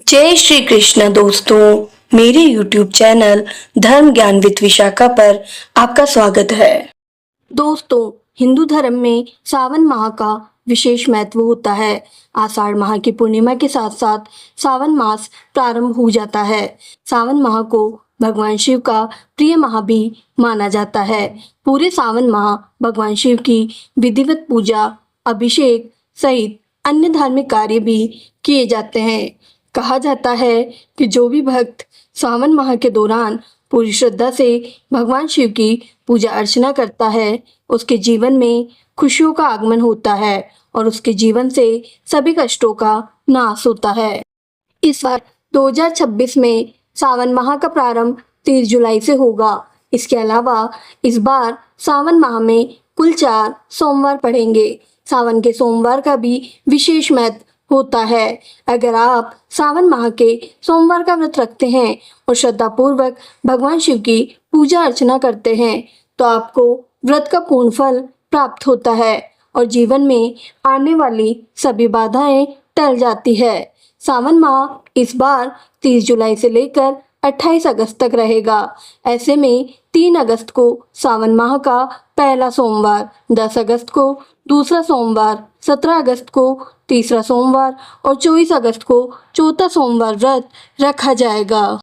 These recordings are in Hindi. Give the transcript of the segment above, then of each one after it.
जय श्री कृष्ण दोस्तों, मेरे YouTube चैनल धर्म ज्ञान विद विशाखा पर आपका स्वागत है। दोस्तों, हिंदू धर्म में सावन माह का विशेष महत्व होता है। आषाढ़ माह की पूर्णिमा के साथ साथ सावन मास प्रारंभ हो जाता है। सावन माह को भगवान शिव का प्रिय माह भी माना जाता है। पूरे सावन माह भगवान शिव की विधिवत पूजा, अभिषेक सहित अन्य धार्मिक कार्य भी किए जाते हैं। कहा जाता है कि जो भी भक्त सावन माह के दौरान पूरी श्रद्धा से भगवान शिव की पूजा अर्चना करता है, उसके जीवन में खुशियों का आगमन होता है और उसके जीवन से सभी कष्टों का नाश होता है। इस बार 2026 में सावन माह का प्रारंभ 30 जुलाई से होगा। इसके अलावा इस बार सावन माह में कुल 4 सोमवार पड़ेंगे। सावन के सोमवार का भी विशेष महत्व होता है। अगर आप सावन माह के सोमवार का व्रत रखते हैं और श्रद्धापूर्वक भगवान शिव की पूजा अर्चना करते हैं तो आपको व्रत का पूर्ण फल प्राप्त होता है और जीवन में आने वाली सभी बाधाएं टल जाती है। सावन माह इस बार 30 जुलाई से लेकर 28 अगस्त तक रहेगा। ऐसे में 3 अगस्त को सावन माह का पहला सोमवार, 10 अगस्त को दूसरा सोमवार, 17 अगस्त को तीसरा सोमवार और 24 अगस्त को चौथा सोमवार व्रत रखा जाएगा।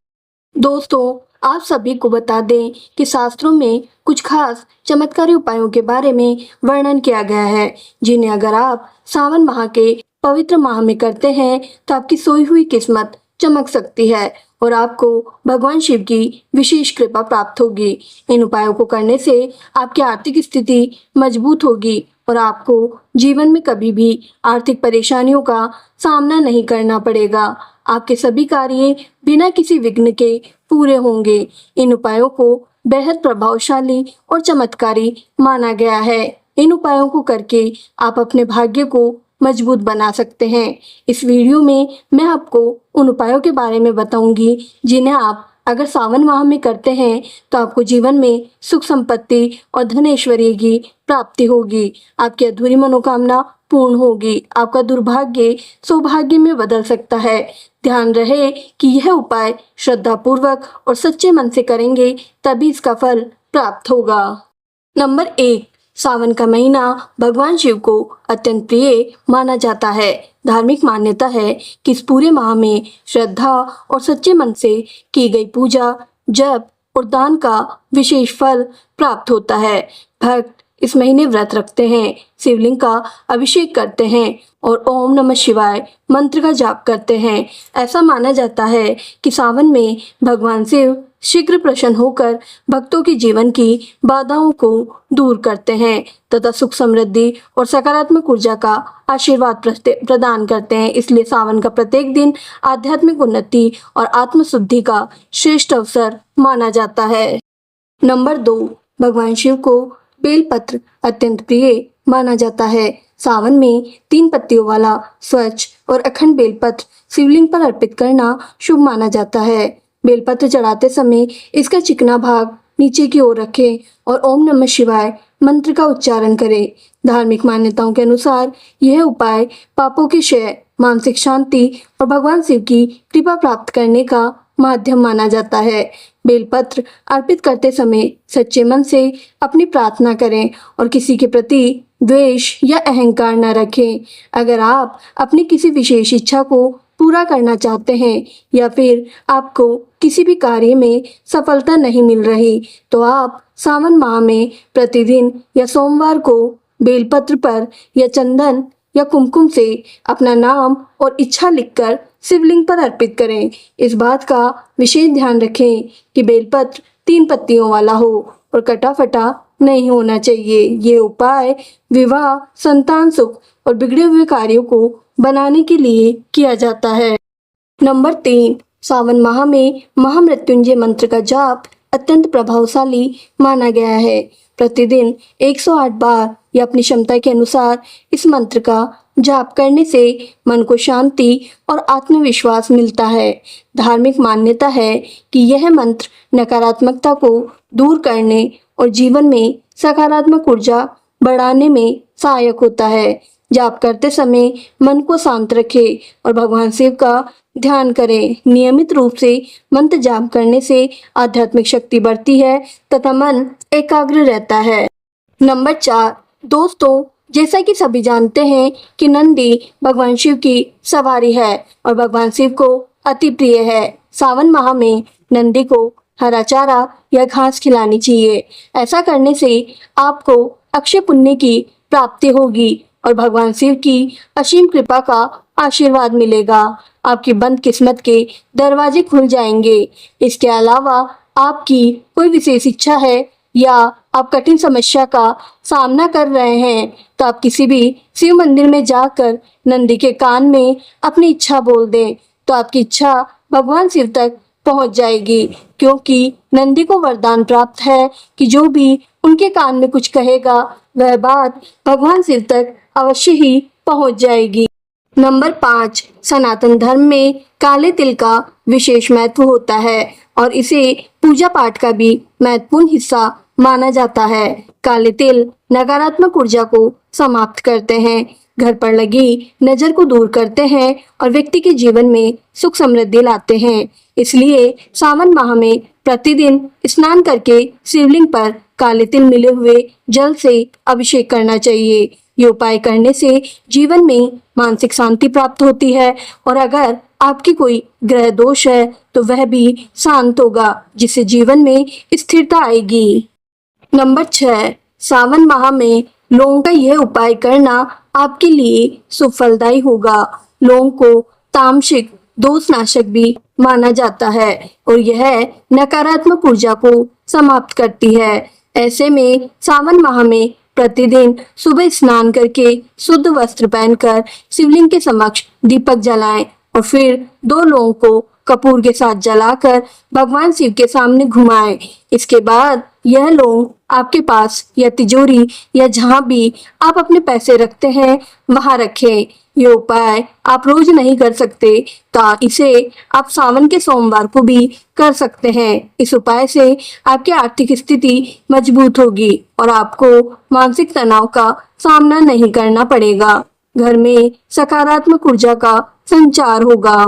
दोस्तों, आप सभी को बता दें कि शास्त्रों में कुछ खास चमत्कारी उपायों के बारे में वर्णन किया गया है, जिन्हें अगर आप सावन माह के पवित्र माह में करते हैं तो आपकी सोई हुई किस्मत चमक सकती है और आपको भगवान शिव की विशेष कृपा प्राप्त होगी। इन उपायों को करने से आपकी आर्थिक स्थिति मजबूत होगी और आपको जीवन में कभी भी आर्थिक परेशानियों का सामना नहीं करना पड़ेगा। आपके सभी कार्य बिना किसी विघ्न के पूरे होंगे। इन उपायों को बेहद प्रभावशाली और चमत्कारी माना गया है। इन उपायों को करके आप अपने भाग्य को मजबूत बना सकते हैं। इस वीडियो में मैं आपको उन उपायों के बारे में बताऊंगी जिन्हें आप अगर सावन माह में करते हैं तो आपको जीवन में सुख संपत्ति और धन ऐश्वर्य की प्राप्ति होगी। आपकी अधूरी मनोकामना पूर्ण होगी। आपका दुर्भाग्य सौभाग्य में बदल सकता है। ध्यान रहे कि यह उपाय श्रद्धा पूर्वक और सच्चे मन से करेंगे तभी इसका फल प्राप्त होगा। नंबर 1, सावन का महीना भगवान शिव को अत्यंत प्रिय माना जाता है। धार्मिक मान्यता है कि इस पूरे माह में श्रद्धा और सच्चे मन से की गई पूजा, जप और दान का विशेष फल प्राप्त होता है। भक्त इस महीने व्रत रखते हैं, शिवलिंग का अभिषेक करते हैं और ओम नमः शिवाय मंत्र का जाप करते हैं। ऐसा माना जाता है कि सावन में भगवान शिव शीघ्र प्रसन्न होकर भक्तों के जीवन की बाधाओं को दूर करते हैं तथा सुख समृद्धि और सकारात्मक ऊर्जा का आशीर्वाद प्रदान करते हैं। इसलिए सावन का प्रत्येक दिन आध्यात्मिक उन्नति और आत्मशुद्धि का श्रेष्ठ अवसर माना जाता है। नंबर 2, भगवान शिव को बेलपत्र अत्यंत प्रिय माना जाता है। सावन में 3 पत्तियों वाला स्वच्छ और अखंड बेलपत्र शिवलिंग पर अर्पित करना शुभ माना जाता है। बेलपत्र चढ़ाते समय इसका चिकना भाग नीचे की ओर रखें और ओम नमः शिवाय मंत्र का उच्चारण करें। धार्मिक मान्यताओं के अनुसार यह उपाय पापों के क्षय, मानसिक शांति और भगवान शिव की कृपा प्राप्त करने का माध्यम माना जाता है। बेलपत्र अर्पित करते समय सच्चे मन से अपनी प्रार्थना करें और किसी के प्रति द्वेष या अहंकार न रखें। अगर आप अपनी किसी विशेष इच्छा को पूरा करना चाहते हैं या फिर आपको किसी भी कार्य में सफलता नहीं मिल रही तो आप सावन माह में प्रतिदिन या सोमवार को बेलपत्र पर या चंदन या कुमकुम से अपना नाम और इच्छा लिखकर शिवलिंग पर अर्पित करें। इस बात का विशेष ध्यान रखें कि बेलपत्र 3 पत्तियों वाला हो और कटा फटा नहीं होना चाहिए। ये उपाय विवाह, संतान सुख और बिगड़े हुए कार्यों को बनाने के लिए किया जाता है। नंबर 3, सावन माह में महामृत्युंजय मंत्र का जाप अत्यंत प्रभावशाली माना गया है। प्रतिदिन 108 बार या अपनी क्षमता के अनुसार इस मंत्र का जाप करने से मन को शांति और आत्मविश्वास मिलता है। धार्मिक मान्यता है कि यह मंत्र नकारात्मकता को दूर करने और जीवन में सकारात्मक ऊर्जा बढ़ाने में सहायक होता है। जाप करते समय मन को शांत रखें और भगवान शिव का ध्यान करें। नियमित रूप से मंत्र जाप करने से आध्यात्मिक शक्ति बढ़ती है तथा मन एकाग्र रहता है। नंबर 4, दोस्तों, जैसा कि सभी जानते हैं कि नंदी भगवान शिव की सवारी है और भगवान शिव को अति प्रिय है। सावन माह में नंदी को हरा चारा या घास खिलानी चाहिए। ऐसा करने से आपको अक्षय पुण्य की प्राप्ति होगी और भगवान शिव की असीम कृपा का आशीर्वाद मिलेगा। आपकी बंद किस्मत के दरवाजे खुल जाएंगे। इसके अलावा आपकी कोई विशेष इच्छा है या आप कठिन समस्या का सामना कर रहे हैं तो आप किसी भी शिव मंदिर में जाकर नंदी के कान में अपनी इच्छा बोल दें तो आपकी इच्छा भगवान शिव तक पहुंच जाएगी, क्योंकि नंदी को वरदान प्राप्त है कि जो भी उनके कान में कुछ कहेगा वह बात भगवान शिव तक अवश्य ही पहुंच जाएगी। नंबर 5, सनातन धर्म में काले तिल का विशेष महत्व होता है और इसे पूजा पाठ का भी महत्वपूर्ण हिस्सा माना जाता है। काले तिल नकारात्मक ऊर्जा को समाप्त करते हैं, घर पर लगी नजर को दूर करते हैं और व्यक्ति के जीवन में सुख समृद्धि लाते हैं। इसलिए सावन माह में प्रतिदिन स्नान करके शिवलिंग पर काले तिल मिले हुए जल से अभिषेक करना चाहिए। ये उपाय करने से जीवन में मानसिक शांति प्राप्त होती है और अगर आपकी कोई ग्रह दोष है तो वह भी शांत होगा, जिससे जीवन में स्थिरता आएगी। नंबर 6, सावन माह में लौंग का यह उपाय करना आपके लिए सुफलदायी होगा। लौंग को तामसिक दोषनाशक भी माना जाता है और यह नकारात्मक ऊर्जा को समाप्त करती है। ऐसे में सावन माह में प्रतिदिन सुबह स्नान करके शुद्ध वस्त्र पहनकर शिवलिंग के समक्ष दीपक जलाएं और फिर 2 लौंग को कपूर के साथ जलाकर भगवान शिव के सामने घुमाएं। इसके बाद यह लौंग आपके पास या तिजोरी या जहां भी आप अपने पैसे रखते हैं वहां रखें। ये उपाय आप रोज नहीं कर सकते तो इसे आप सावन के सोमवार को भी कर सकते हैं। इस उपाय से आपकी आर्थिक स्थिति मजबूत होगी और आपको मानसिक तनाव का सामना नहीं करना पड़ेगा। घर में सकारात्मक ऊर्जा का संचार होगा।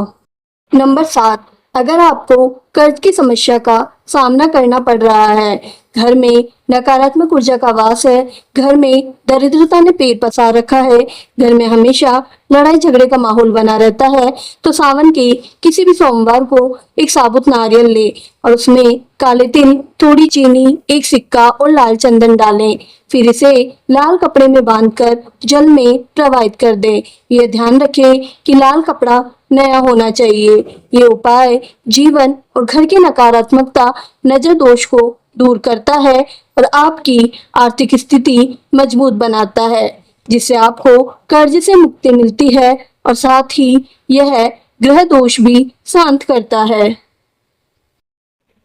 नंबर 7, अगर आपको कर्ज की समस्या का सामना करना पड़ रहा है, घर में नकारात्मक ऊर्जा का वास है, घर में दरिद्रता ने पेट पसार रखा है, घर में हमेशा लड़ाई झगड़े का माहौल बना रहता है, तो सावन के किसी भी सोमवार को एक साबुत नारियल ले और उसमें काले तिल, थोड़ी चीनी, एक सिक्का और लाल चंदन डालें। फिर इसे लाल कपड़े में बांधकर जल में प्रवाहित कर दें। यह ध्यान रखें कि लाल कपड़ा नया होना चाहिए। ये उपाय जीवन और घर की नकारात्मकता, नजर दोष को दूर करता है और आपकी आर्थिक स्थिति मजबूत बनाता है, जिससे आपको कर्ज से मुक्ति मिलती है और साथ ही यह ग्रह दोष भी शांत करता है।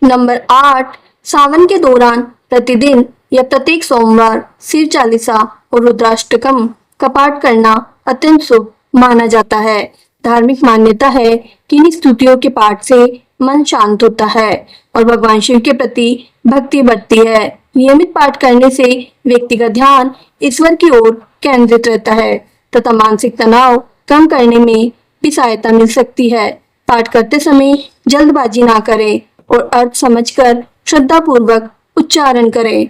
नंबर 8, सावन के दौरान प्रतिदिन या प्रत्येक सोमवार शिव चालीसा और रुद्राष्टकम का पाठ करना अत्यंत शुभ माना जाता है। धार्मिक मान्यता है कि इन स्तुतियों के पाठ से मन शांत होता है और भगवान शिव के प्रति भक्ति बढ़ती है। नियमित पाठ करने से व्यक्ति का ध्यान ईश्वर की ओर केंद्रित रहता है तथा मानसिक तनाव कम करने में भी सहायता मिल सकती है। पाठ करते समय जल्दबाजी ना करें और अर्थ समझकर श्रद्धा पूर्वक उच्चारण करें।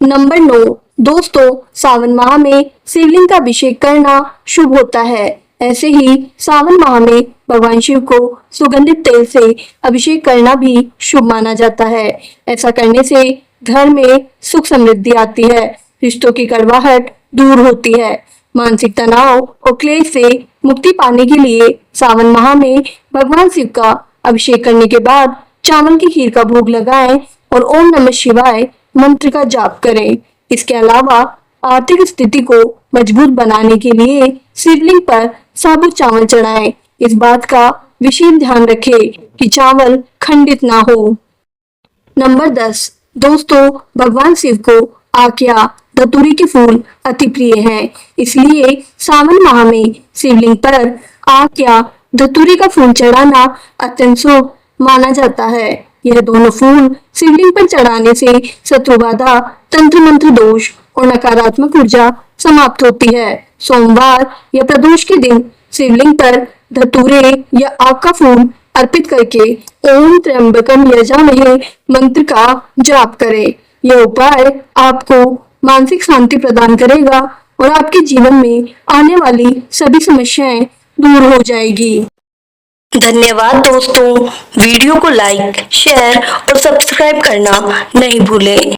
नंबर 9, दोस्तों, सावन माह में शिवलिंग का अभिषेक करना शुभ होता है। ऐसे ही सावन माह में भगवान शिव को सुगंधित तेल से अभिषेक करना भी शुभ माना जाता है। ऐसा करने से घर में सुख समृद्धि आती है, रिश्तों की कड़वाहट दूर होती है। मानसिक तनाव और क्लेश से मुक्ति पाने के लिए सावन माह में भगवान शिव का अभिषेक करने के बाद चावल की खीर का भोग लगाएं और ओम नमः शिवाय मंत्र का जाप करें। इसके अलावा आर्थिक स्थिति को मजबूत बनाने के लिए शिवलिंग पर साबुत चावल चढ़ाएं। इस बात का विशेष ध्यान रखें कि चावल खंडित ना हो। नंबर 10, दोस्तों, भगवान शिव को आक्या धतूरे के फूल अति प्रिय हैं, इसलिए सावन माह में शिवलिंग पर आक्या धतूरे का फूल चढ़ाना अत्यंत शुभ माना जाता है। यह दोनों फूल शिवलिंग पर चढ़ाने से शत्रु बाधा, तंत्र मंत्र दोष और नकारात्मक ऊर्जा समाप्त होती है। सोमवार या प्रदोष के दिन शिवलिंग पर धतूरे या आग का फूल अर्पित करके ओम त्र्यंबकम यजामहे मंत्र का जाप करें। यह उपाय आपको मानसिक शांति प्रदान करेगा और आपके जीवन में आने वाली सभी समस्याएं दूर हो जाएगी। धन्यवाद दोस्तों, वीडियो को लाइक, शेयर और सब्सक्राइब करना नहीं भूलें।